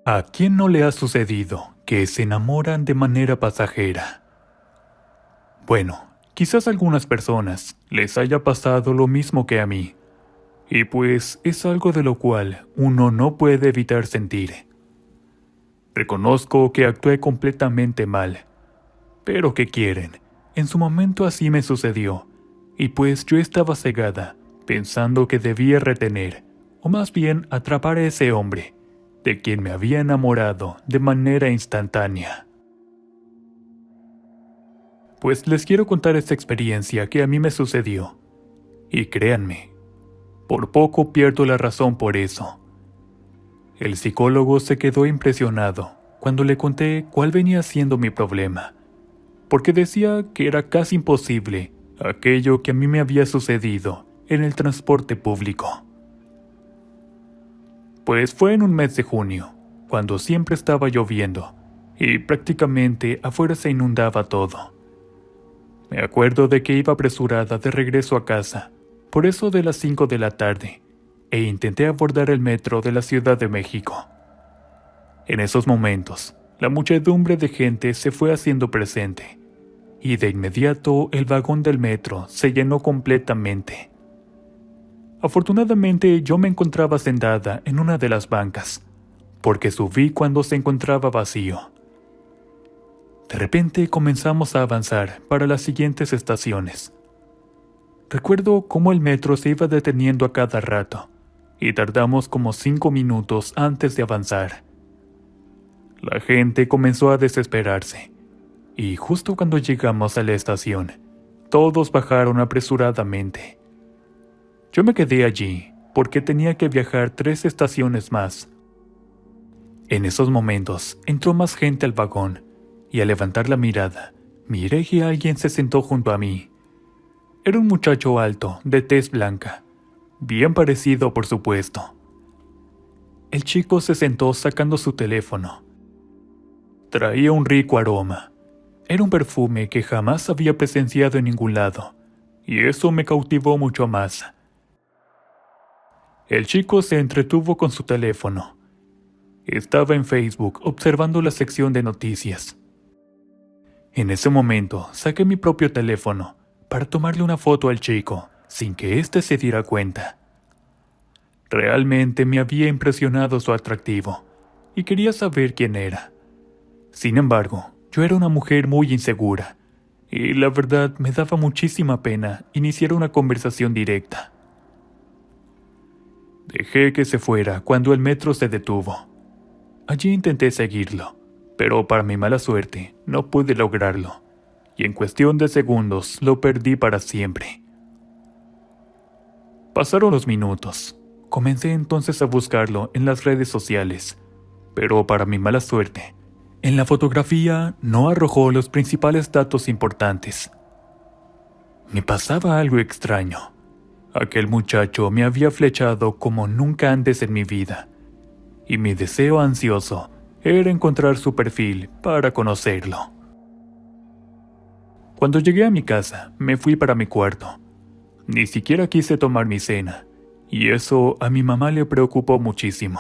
¿A quién no le ha sucedido que se enamoran de manera pasajera? Bueno, quizás a algunas personas les haya pasado lo mismo que a mí, y pues es algo de lo cual uno no puede evitar sentir. Reconozco que actué completamente mal, pero ¿qué quieren? En su momento así me sucedió, y pues yo estaba cegada, pensando que debía retener, o más bien atrapar a ese hombre, de quien me había enamorado de manera instantánea. Pues les quiero contar esta experiencia que a mí me sucedió, y créanme, por poco pierdo la razón por eso. El psicólogo se quedó impresionado cuando le conté cuál venía siendo mi problema, porque decía que era casi imposible aquello que a mí me había sucedido en el transporte público. Pues fue en un mes de junio, cuando siempre estaba lloviendo, y prácticamente afuera se inundaba todo. Me acuerdo de que iba apresurada de regreso a casa, por eso de las 5 de la tarde, e intenté abordar el metro de la Ciudad de México. En esos momentos, la muchedumbre de gente se fue haciendo presente, y de inmediato el vagón del metro se llenó completamente. Afortunadamente yo me encontraba sentada en una de las bancas, porque subí cuando se encontraba vacío. De repente comenzamos a avanzar para las siguientes estaciones. Recuerdo cómo el metro se iba deteniendo a cada rato, y tardamos como 5 minutos antes de avanzar. La gente comenzó a desesperarse, y justo cuando llegamos a la estación, todos bajaron apresuradamente. Yo me quedé allí porque tenía que viajar 3 estaciones más. En esos momentos entró más gente al vagón, y al levantar la mirada, miré que alguien se sentó junto a mí. Era un muchacho alto, de tez blanca, bien parecido por supuesto. El chico se sentó sacando su teléfono. Traía un rico aroma. Era un perfume que jamás había presenciado en ningún lado, y eso me cautivó mucho más. El chico se entretuvo con su teléfono. Estaba en Facebook observando la sección de noticias. En ese momento saqué mi propio teléfono para tomarle una foto al chico, sin que éste se diera cuenta. Realmente me había impresionado su atractivo, y quería saber quién era. Sin embargo, yo era una mujer muy insegura, y la verdad me daba muchísima pena iniciar una conversación directa. Dejé que se fuera cuando el metro se detuvo. Allí intenté seguirlo, pero para mi mala suerte no pude lograrlo, y en cuestión de segundos lo perdí para siempre. Pasaron los minutos. Comencé entonces a buscarlo en las redes sociales, pero para mi mala suerte, en la fotografía no arrojó los principales datos importantes. Me pasaba algo extraño. Aquel muchacho me había flechado como nunca antes en mi vida, y mi deseo ansioso era encontrar su perfil para conocerlo. Cuando llegué a mi casa, me fui para mi cuarto. Ni siquiera quise tomar mi cena, y eso a mi mamá le preocupó muchísimo.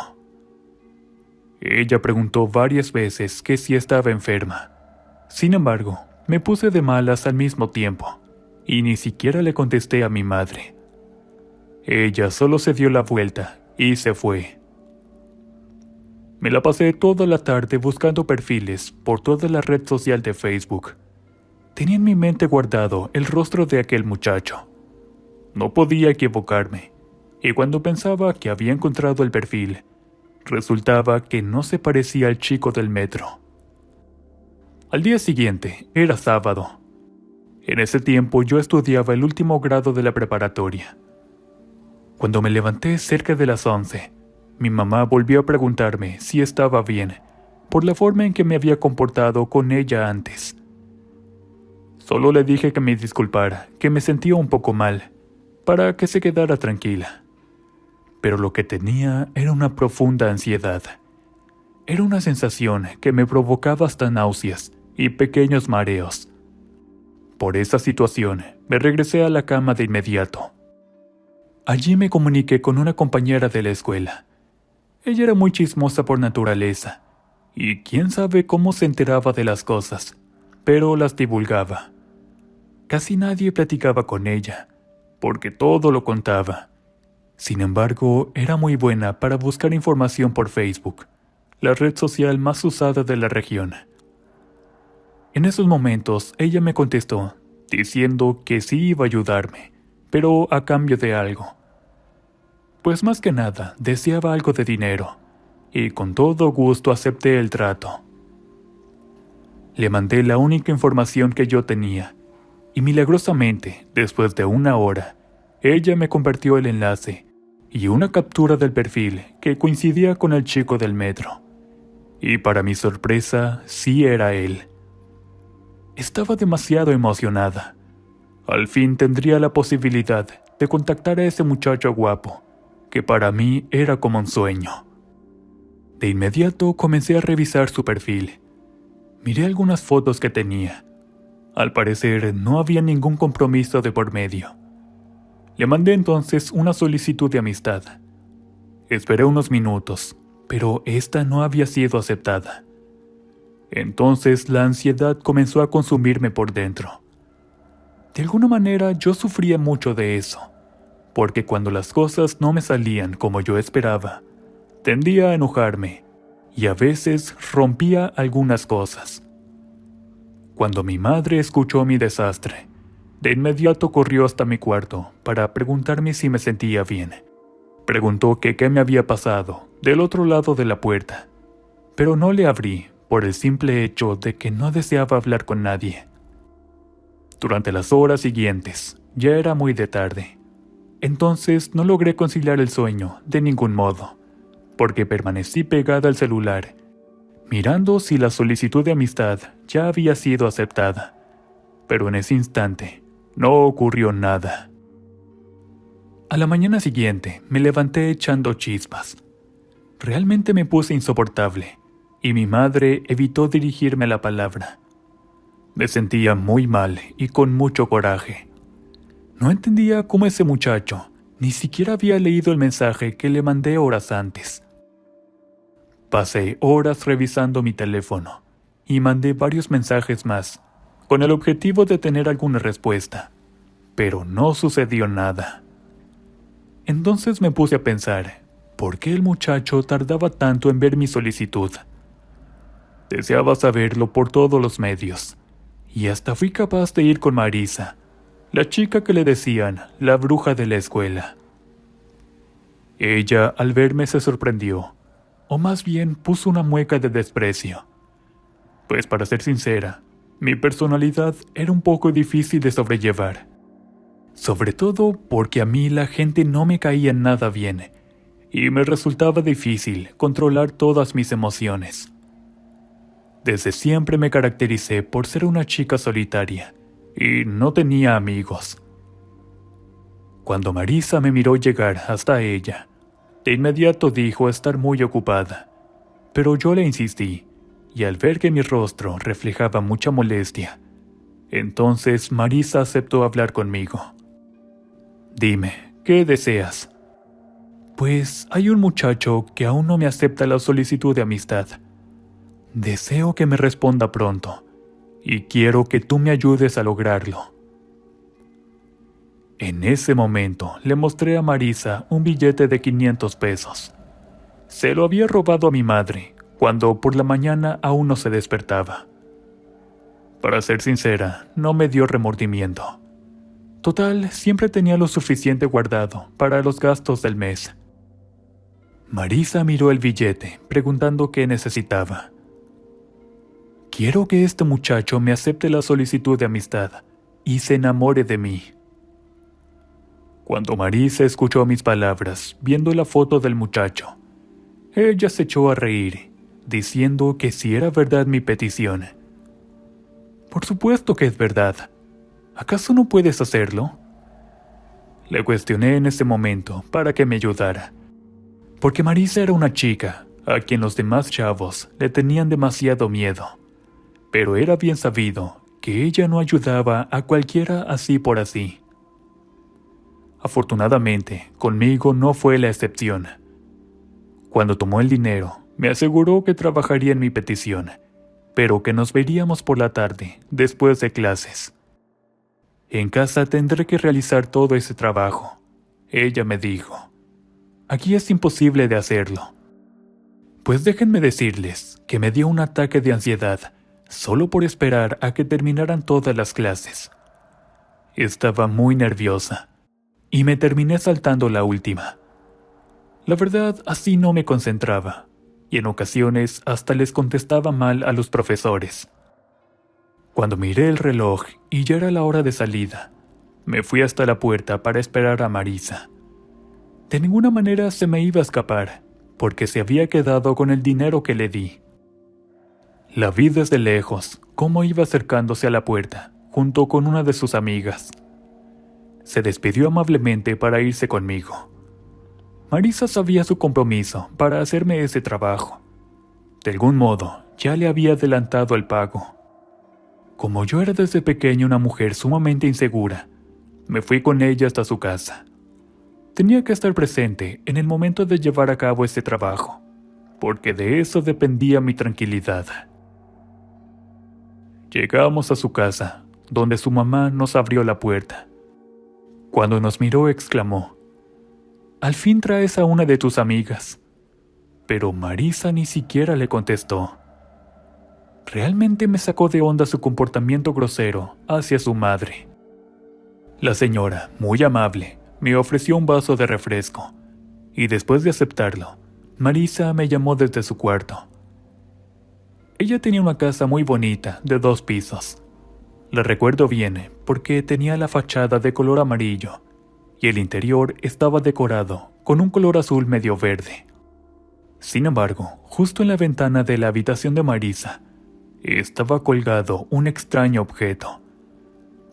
Ella preguntó varias veces que si estaba enferma. Sin embargo, me puse de malas al mismo tiempo, y ni siquiera le contesté a mi madre. Ella solo se dio la vuelta y se fue. Me la pasé toda la tarde buscando perfiles por toda la red social de Facebook. Tenía en mi mente guardado el rostro de aquel muchacho. No podía equivocarme, y cuando pensaba que había encontrado el perfil, resultaba que no se parecía al chico del metro. Al día siguiente era sábado. En ese tiempo yo estudiaba el último grado de la preparatoria. Cuando me levanté cerca de las 11, mi mamá volvió a preguntarme si estaba bien, por la forma en que me había comportado con ella antes. Solo le dije que me disculpara, que me sentía un poco mal, para que se quedara tranquila. Pero lo que tenía era una profunda ansiedad. Era una sensación que me provocaba hasta náuseas y pequeños mareos. Por esa situación, me regresé a la cama de inmediato. Allí me comuniqué con una compañera de la escuela. Ella era muy chismosa por naturaleza, y quién sabe cómo se enteraba de las cosas, pero las divulgaba. Casi nadie platicaba con ella, porque todo lo contaba. Sin embargo, era muy buena para buscar información por Facebook, la red social más usada de la región. En esos momentos, ella me contestó, diciendo que sí iba a ayudarme, pero a cambio de algo. Pues más que nada, deseaba algo de dinero, y con todo gusto acepté el trato. Le mandé la única información que yo tenía, y milagrosamente, después de 1 hora, ella me compartió el enlace y una captura del perfil que coincidía con el chico del metro. Y para mi sorpresa, sí era él. Estaba demasiado emocionada. Al fin tendría la posibilidad de contactar a ese muchacho guapo, que para mí era como un sueño. De inmediato comencé a revisar su perfil. Miré algunas fotos que tenía. Al parecer no había ningún compromiso de por medio. Le mandé entonces una solicitud de amistad. Esperé unos minutos, pero esta no había sido aceptada. Entonces la ansiedad comenzó a consumirme por dentro. De alguna manera yo sufría mucho de eso, porque cuando las cosas no me salían como yo esperaba, tendía a enojarme y a veces rompía algunas cosas. Cuando mi madre escuchó mi desastre, de inmediato corrió hasta mi cuarto para preguntarme si me sentía bien. Preguntó que qué me había pasado del otro lado de la puerta, pero no le abrí por el simple hecho de que no deseaba hablar con nadie. Durante las horas siguientes, ya era muy de tarde. Entonces no logré conciliar el sueño de ningún modo, porque permanecí pegada al celular, mirando si la solicitud de amistad ya había sido aceptada. Pero en ese instante, no ocurrió nada. A la mañana siguiente, me levanté echando chispas. Realmente me puse insoportable, y mi madre evitó dirigirme la palabra. Me sentía muy mal y con mucho coraje. No entendía cómo ese muchacho ni siquiera había leído el mensaje que le mandé horas antes. Pasé horas revisando mi teléfono y mandé varios mensajes más, con el objetivo de tener alguna respuesta, pero no sucedió nada. Entonces me puse a pensar, ¿por qué el muchacho tardaba tanto en ver mi solicitud? Deseaba saberlo por todos los medios, y hasta fui capaz de ir con Marisa, la chica que le decían la bruja de la escuela. Ella, al verme, se sorprendió, o más bien puso una mueca de desprecio. Pues para ser sincera, mi personalidad era un poco difícil de sobrellevar. Sobre todo porque a mí la gente no me caía nada bien, y me resultaba difícil controlar todas mis emociones. Desde siempre me caractericé por ser una chica solitaria, y no tenía amigos. Cuando Marisa me miró llegar hasta ella, de inmediato dijo estar muy ocupada, pero yo le insistí, y al ver que mi rostro reflejaba mucha molestia, entonces Marisa aceptó hablar conmigo. Dime, ¿qué deseas? Pues hay un muchacho que aún no me acepta la solicitud de amistad. Deseo que me responda pronto, y quiero que tú me ayudes a lograrlo. En ese momento le mostré a Marisa un billete de 500 pesos. Se lo había robado a mi madre, cuando por la mañana aún no se despertaba. Para ser sincera, no me dio remordimiento. Total, siempre tenía lo suficiente guardado para los gastos del mes. Marisa miró el billete, preguntando qué necesitaba. Quiero que este muchacho me acepte la solicitud de amistad y se enamore de mí. Cuando Marisa escuchó mis palabras, viendo la foto del muchacho, ella se echó a reír, diciendo que si era verdad mi petición. Por supuesto que es verdad. ¿Acaso no puedes hacerlo? Le cuestioné en ese momento para que me ayudara, porque Marisa era una chica a quien los demás chavos le tenían demasiado miedo, pero era bien sabido que ella no ayudaba a cualquiera así por así. Afortunadamente, conmigo no fue la excepción. Cuando tomó el dinero, me aseguró que trabajaría en mi petición, pero que nos veríamos por la tarde, después de clases. En casa tendré que realizar todo ese trabajo. Ella me dijo. Aquí es imposible de hacerlo. Pues déjenme decirles que me dio un ataque de ansiedad solo por esperar a que terminaran todas las clases. Estaba muy nerviosa y me terminé saltando la última. La verdad, así no me concentraba y en ocasiones hasta les contestaba mal a los profesores. Cuando miré el reloj y ya era la hora de salida, me fui hasta la puerta para esperar a Marisa. De ninguna manera se me iba a escapar, porque se había quedado con el dinero que le di. La vi desde lejos, cómo iba acercándose a la puerta, junto con una de sus amigas. Se despidió amablemente para irse conmigo. Marisa sabía su compromiso para hacerme ese trabajo. De algún modo, ya le había adelantado el pago. Como yo era desde pequeña una mujer sumamente insegura, me fui con ella hasta su casa. Tenía que estar presente en el momento de llevar a cabo este trabajo, porque de eso dependía mi tranquilidad. Llegamos a su casa, donde su mamá nos abrió la puerta. Cuando nos miró exclamó: «Al fin traes a una de tus amigas». Pero Marisa ni siquiera le contestó. Realmente me sacó de onda su comportamiento grosero hacia su madre. La señora, muy amable, me ofreció un vaso de refresco, y después de aceptarlo, Marisa me llamó desde su cuarto. Ella tenía una casa muy bonita, de 2 pisos. La recuerdo bien porque tenía la fachada de color amarillo, y el interior estaba decorado con un color azul medio verde. Sin embargo, justo en la ventana de la habitación de Marisa, estaba colgado un extraño objeto.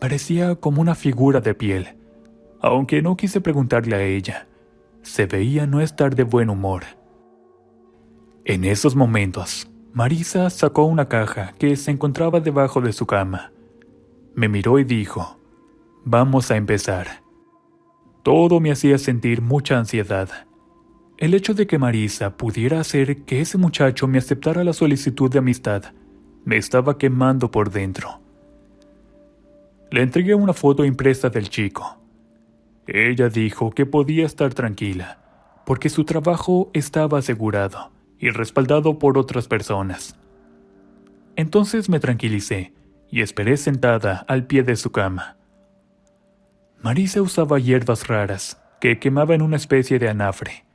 Parecía como una figura de piel, aunque no quise preguntarle a ella. Se veía no estar de buen humor. En esos momentos, Marisa sacó una caja que se encontraba debajo de su cama. Me miró y dijo: «Vamos a empezar». Todo me hacía sentir mucha ansiedad. El hecho de que Marisa pudiera hacer que ese muchacho me aceptara la solicitud de amistad me estaba quemando por dentro. Le entregué una foto impresa del chico. Ella dijo que podía estar tranquila, porque su trabajo estaba asegurado y respaldado por otras personas. Entonces me tranquilicé y esperé sentada al pie de su cama. Marisa usaba hierbas raras que quemaba en una especie de anafre,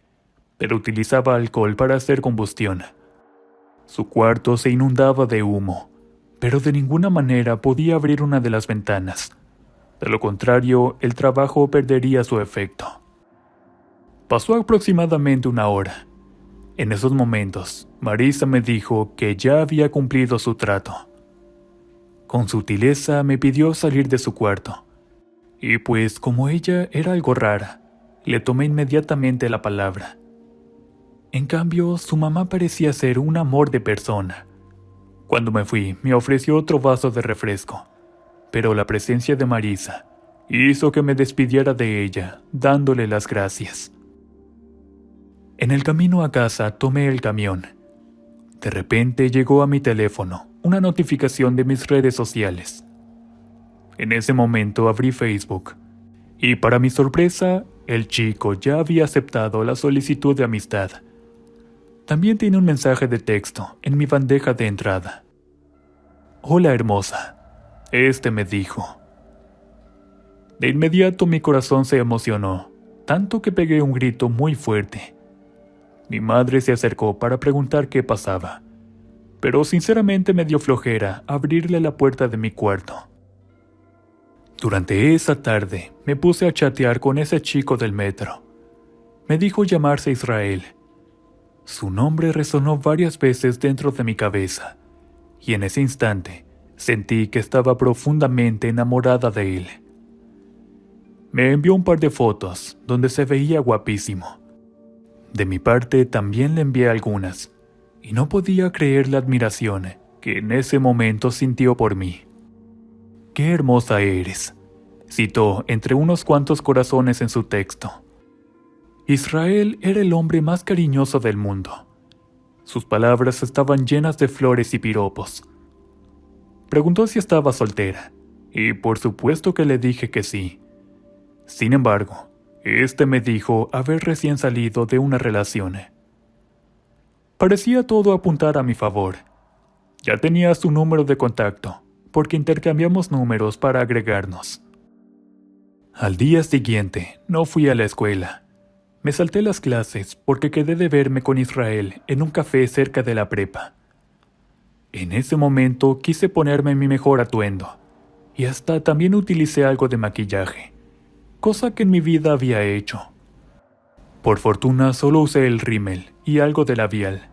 pero utilizaba alcohol para hacer combustión. Su cuarto se inundaba de humo, pero de ninguna manera podía abrir una de las ventanas. De lo contrario, el trabajo perdería su efecto. Pasó aproximadamente 1 hora. En esos momentos, Marisa me dijo que ya había cumplido su trato. Con sutileza me pidió salir de su cuarto, y pues como ella era algo rara, le tomé inmediatamente la palabra. En cambio, su mamá parecía ser un amor de persona. Cuando me fui, me ofreció otro vaso de refresco, pero la presencia de Marisa hizo que me despidiera de ella, dándole las gracias. En el camino a casa tomé el camión. De repente llegó a mi teléfono una notificación de mis redes sociales. En ese momento abrí Facebook, y para mi sorpresa, el chico ya había aceptado la solicitud de amistad. También tiene un mensaje de texto en mi bandeja de entrada. «Hola, hermosa», me dijo. De inmediato mi corazón se emocionó, tanto que pegué un grito muy fuerte. Mi madre se acercó para preguntar qué pasaba, pero sinceramente me dio flojera abrirle la puerta de mi cuarto. Durante esa tarde me puse a chatear con ese chico del metro. Me dijo llamarse Israel. Su nombre resonó varias veces dentro de mi cabeza, y en ese instante sentí que estaba profundamente enamorada de él. Me envió un par de fotos donde se veía guapísimo. De mi parte también le envié algunas, y no podía creer la admiración que en ese momento sintió por mí. «Qué hermosa eres», citó entre unos cuantos corazones en su texto. Israel era el hombre más cariñoso del mundo. Sus palabras estaban llenas de flores y piropos. Preguntó si estaba soltera, y por supuesto que le dije que sí. Sin embargo, este me dijo haber recién salido de una relación. Parecía todo apuntar a mi favor. Ya tenía su número de contacto, porque intercambiamos números para agregarnos. Al día siguiente, no fui a la escuela. Me salté las clases porque quedé de verme con Israel en un café cerca de la prepa. En ese momento quise ponerme mi mejor atuendo, y hasta también utilicé algo de maquillaje, cosa que en mi vida había hecho. Por fortuna solo usé el rímel y algo de labial.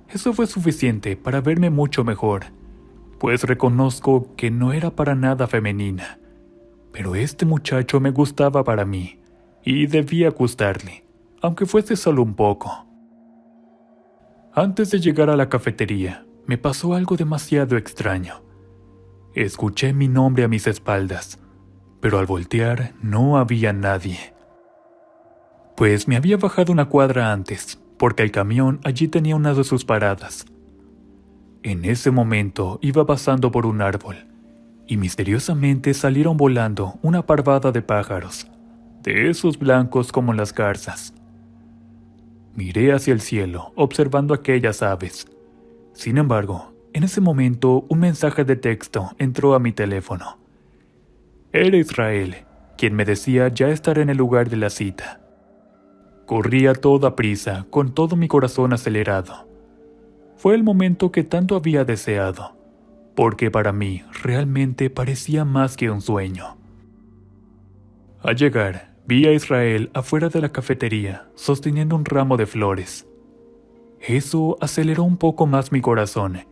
Eso fue suficiente para verme mucho mejor, pues reconozco que no era para nada femenina, pero este muchacho me gustaba para mí, y debía gustarle, aunque fuese solo un poco. Antes de llegar a la cafetería, me pasó algo demasiado extraño. Escuché mi nombre a mis espaldas, pero al voltear no había nadie. Pues me había bajado una cuadra antes, porque el camión allí tenía una de sus paradas. En ese momento iba pasando por un árbol, y misteriosamente salieron volando una parvada de pájaros, de esos blancos como las garzas. Miré hacia el cielo, observando aquellas aves. Sin embargo, en ese momento un mensaje de texto entró a mi teléfono. Era Israel, quien me decía ya estar en el lugar de la cita. Corrí a toda prisa, con todo mi corazón acelerado. Fue el momento que tanto había deseado, porque para mí realmente parecía más que un sueño. Al llegar, vi a Israel afuera de la cafetería, sosteniendo un ramo de flores. Eso aceleró un poco más mi corazón,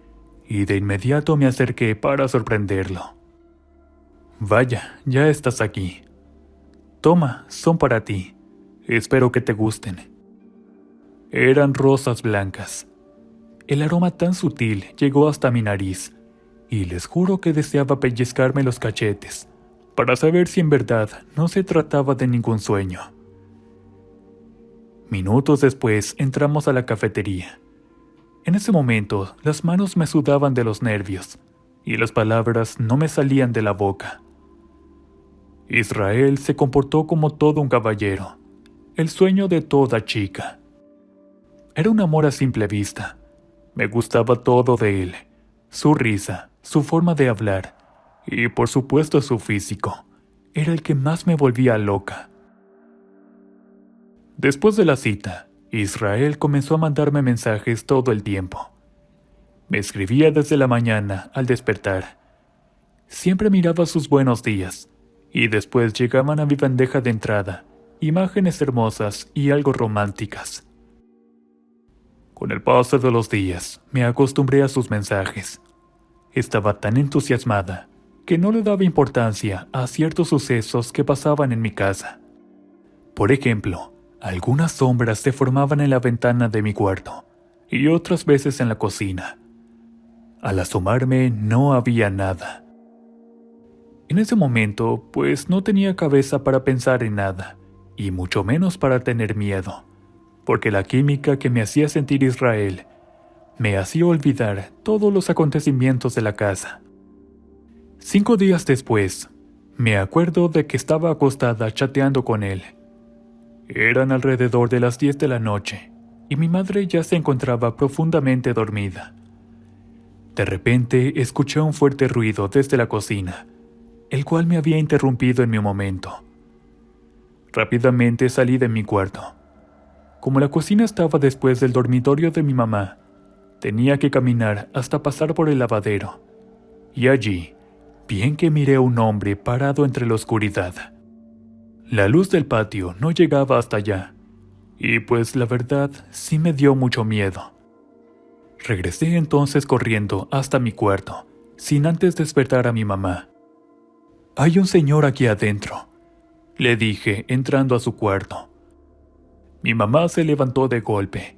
y de inmediato me acerqué para sorprenderlo. «Vaya, ya estás aquí. Toma, son para ti. Espero que te gusten». Eran rosas blancas. El aroma tan sutil llegó hasta mi nariz, y les juro que deseaba pellizcarme los cachetes, para saber si en verdad no se trataba de ningún sueño. Minutos después entramos a la cafetería. En ese momento las manos me sudaban de los nervios, y las palabras no me salían de la boca. Israel se comportó como todo un caballero, el sueño de toda chica. Era un amor a simple vista. Me gustaba todo de él, su risa, su forma de hablar, y por supuesto su físico. Era el que más me volvía loca. Después de la cita, Israel comenzó a mandarme mensajes todo el tiempo. Me escribía desde la mañana al despertar. Siempre miraba sus buenos días, y después llegaban a mi bandeja de entrada, imágenes hermosas y algo románticas. Con el paso de los días, me acostumbré a sus mensajes. Estaba tan entusiasmada que no le daba importancia a ciertos sucesos que pasaban en mi casa. Por ejemplo, algunas sombras se formaban en la ventana de mi cuarto, y otras veces en la cocina. Al asomarme no había nada. En ese momento, pues no tenía cabeza para pensar en nada, y mucho menos para tener miedo, porque la química que me hacía sentir Israel me hacía olvidar todos los acontecimientos de la casa. 5 días después, me acuerdo de que estaba acostada chateando con él. Eran alrededor de las 10 de la noche, y mi madre ya se encontraba profundamente dormida. De repente escuché un fuerte ruido desde la cocina, el cual me había interrumpido en mi momento. Rápidamente salí de mi cuarto. Como la cocina estaba después del dormitorio de mi mamá, tenía que caminar hasta pasar por el lavadero, y allí, bien que miré a un hombre parado entre la oscuridad. La luz del patio no llegaba hasta allá, y pues la verdad sí me dio mucho miedo. Regresé entonces corriendo hasta mi cuarto, sin antes despertar a mi mamá. «Hay un señor aquí adentro», le dije entrando a su cuarto. Mi mamá se levantó de golpe.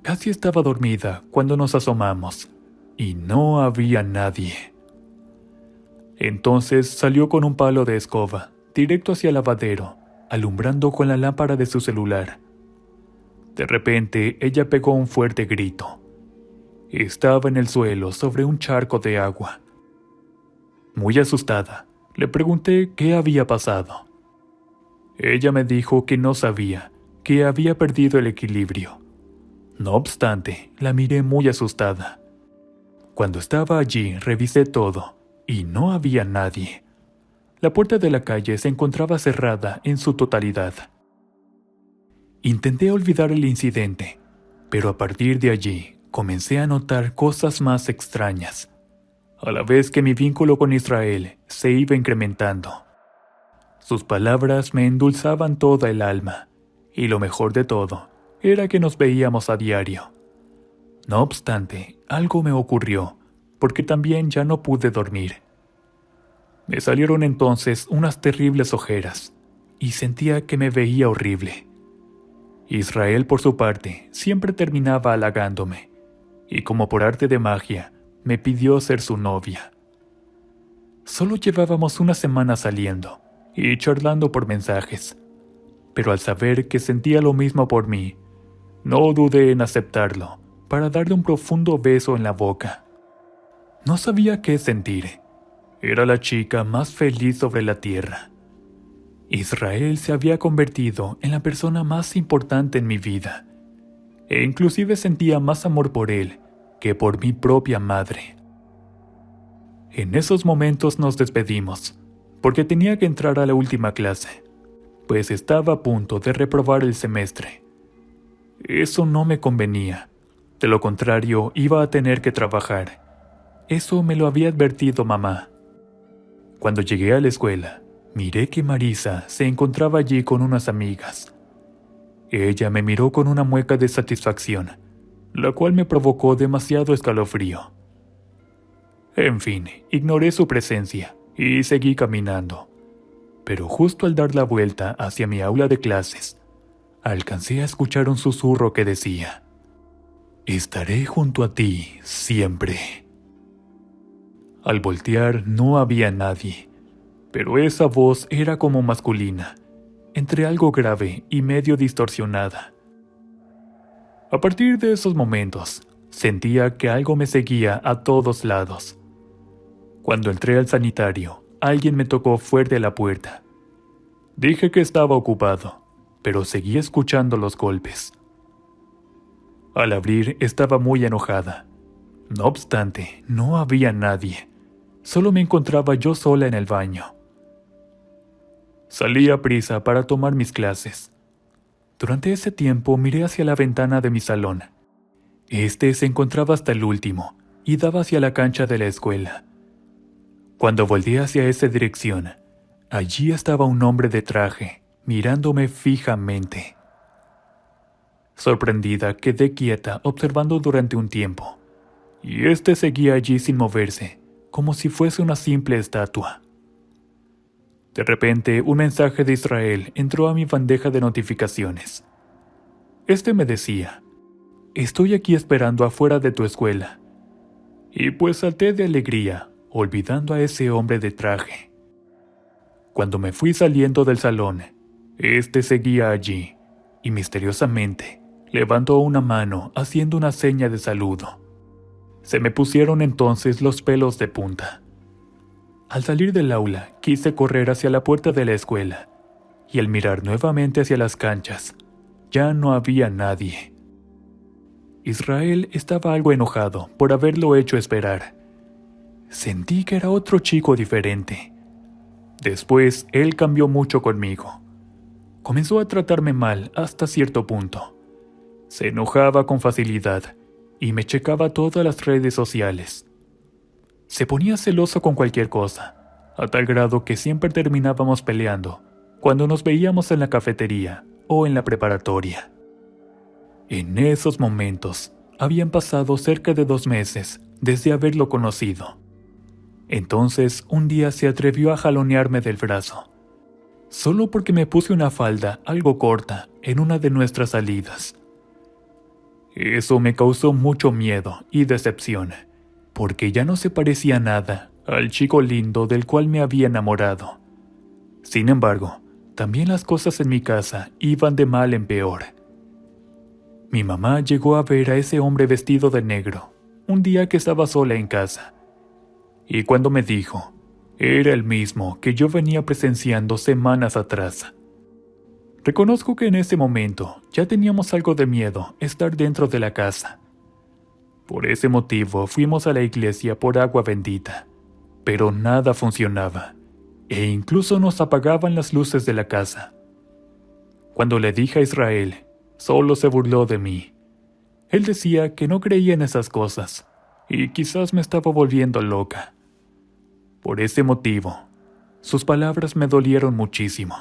Casi estaba dormida cuando nos asomamos, y no había nadie. Entonces salió con un palo de escoba, directo hacia el lavadero, alumbrando con la lámpara de su celular, De repente, ella pegó un fuerte grito. Estaba en el suelo sobre un charco de agua. Muy asustada, le pregunté qué había pasado. Ella me dijo que no sabía, que había perdido el equilibrio. No obstante, la miré muy asustada. Cuando estaba allí, revisé todo, y no había nadie. La puerta de la calle se encontraba cerrada en su totalidad. Intenté olvidar el incidente, pero a partir de allí comencé a notar cosas más extrañas, a la vez que mi vínculo con Israel se iba incrementando. Sus palabras me endulzaban toda el alma, y lo mejor de todo era que nos veíamos a diario. No obstante, algo me ocurrió, porque también ya no pude dormir. Me salieron entonces unas terribles ojeras, y sentía que me veía horrible. Israel, por su parte, siempre terminaba halagándome, y como por arte de magia, me pidió ser su novia. Solo llevábamos una semana saliendo, y charlando por mensajes, pero al saber que sentía lo mismo por mí, no dudé en aceptarlo, para darle un profundo beso en la boca. No sabía qué sentir. Era la chica más feliz sobre la tierra. Israel se había convertido en la persona más importante en mi vida, e inclusive sentía más amor por él que por mi propia madre. En esos momentos nos despedimos, porque tenía que entrar a la última clase, pues estaba a punto de reprobar el semestre. Eso no me convenía, de lo contrario iba a tener que trabajar. Eso me lo había advertido mamá. Cuando llegué a la escuela, miré que Marisa se encontraba allí con unas amigas. Ella me miró con una mueca de satisfacción, la cual me provocó demasiado escalofrío. En fin, ignoré su presencia y seguí caminando. Pero justo al dar la vuelta hacia mi aula de clases, alcancé a escuchar un susurro que decía: «Estaré junto a ti siempre». Al voltear no había nadie, pero esa voz era como masculina, entre algo grave y medio distorsionada. A partir de esos momentos, sentía que algo me seguía a todos lados. Cuando entré al sanitario, alguien me tocó fuerte a la puerta. Dije que estaba ocupado, pero seguí escuchando los golpes. Al abrir estaba muy enojada. No obstante, no había nadie. Solo me encontraba yo sola en el baño. Salí a prisa para tomar mis clases. Durante ese tiempo miré hacia la ventana de mi salón. Este se encontraba hasta el último y daba hacia la cancha de la escuela. Cuando volteé hacia esa dirección, allí estaba un hombre de traje, mirándome fijamente. Sorprendida, quedé quieta observando durante un tiempo, y este seguía allí sin moverse, como si fuese una simple estatua. De repente, un mensaje de Israel entró a mi bandeja de notificaciones. Este me decía: «Estoy aquí esperando afuera de tu escuela». Y pues salté de alegría, olvidando a ese hombre de traje. Cuando me fui saliendo del salón, este seguía allí, y misteriosamente levantó una mano haciendo una seña de saludo. Se me pusieron entonces los pelos de punta. Al salir del aula, quise correr hacia la puerta de la escuela, y al mirar nuevamente hacia las canchas, ya no había nadie. Israel estaba algo enojado por haberlo hecho esperar. Sentí que era otro chico diferente. Después, él cambió mucho conmigo. Comenzó a tratarme mal hasta cierto punto. Se enojaba con facilidad y me checaba todas las redes sociales. Se ponía celoso con cualquier cosa, a tal grado que siempre terminábamos peleando cuando nos veíamos en la cafetería o en la preparatoria. En esos momentos, habían pasado cerca de 2 meses desde haberlo conocido. Entonces, un día se atrevió a jalonearme del brazo, solo porque me puse una falda algo corta en una de nuestras salidas. Eso me causó mucho miedo y decepción, porque ya no se parecía nada al chico lindo del cual me había enamorado. Sin embargo, también las cosas en mi casa iban de mal en peor. Mi mamá llegó a ver a ese hombre vestido de negro, un día que estaba sola en casa. Y cuando me dijo, era el mismo que yo venía presenciando semanas atrás. Reconozco que en ese momento ya teníamos algo de miedo estar dentro de la casa. Por ese motivo fuimos a la iglesia por agua bendita, pero nada funcionaba, e incluso nos apagaban las luces de la casa. Cuando le dije a Israel, solo se burló de mí. Él decía que no creía en esas cosas, y quizás me estaba volviendo loca. Por ese motivo, sus palabras me dolieron muchísimo.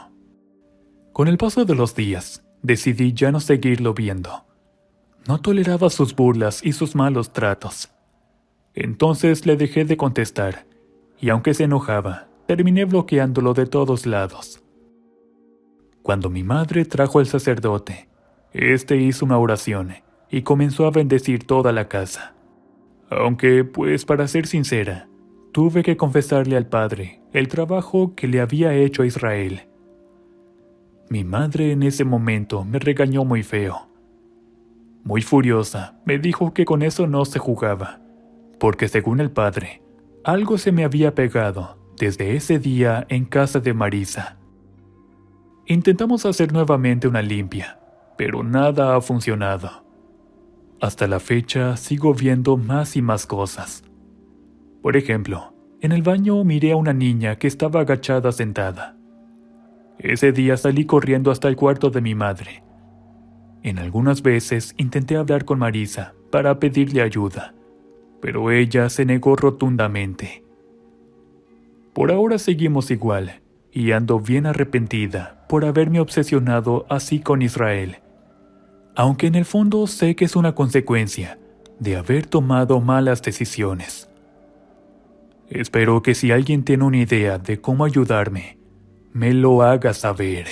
Con el paso de los días, decidí ya no seguirlo viendo. No toleraba sus burlas y sus malos tratos. Entonces le dejé de contestar, y aunque se enojaba, terminé bloqueándolo de todos lados. Cuando mi madre trajo al sacerdote, este hizo una oración y comenzó a bendecir toda la casa. Aunque, pues para ser sincera, tuve que confesarle al padre el trabajo que le había hecho a Israel. Mi madre en ese momento me regañó muy feo. Muy furiosa, me dijo que con eso no se jugaba, porque según el padre, algo se me había pegado desde ese día en casa de Marisa. Intentamos hacer nuevamente una limpia, pero nada ha funcionado. Hasta la fecha sigo viendo más y más cosas. Por ejemplo, en el baño miré a una niña que estaba agachada sentada. Ese día salí corriendo hasta el cuarto de mi madre. En algunas veces intenté hablar con Marisa para pedirle ayuda, pero ella se negó rotundamente. Por ahora seguimos igual, y ando bien arrepentida por haberme obsesionado así con Israel, aunque en el fondo sé que es una consecuencia de haber tomado malas decisiones. Espero que si alguien tiene una idea de cómo ayudarme, me lo haga saber.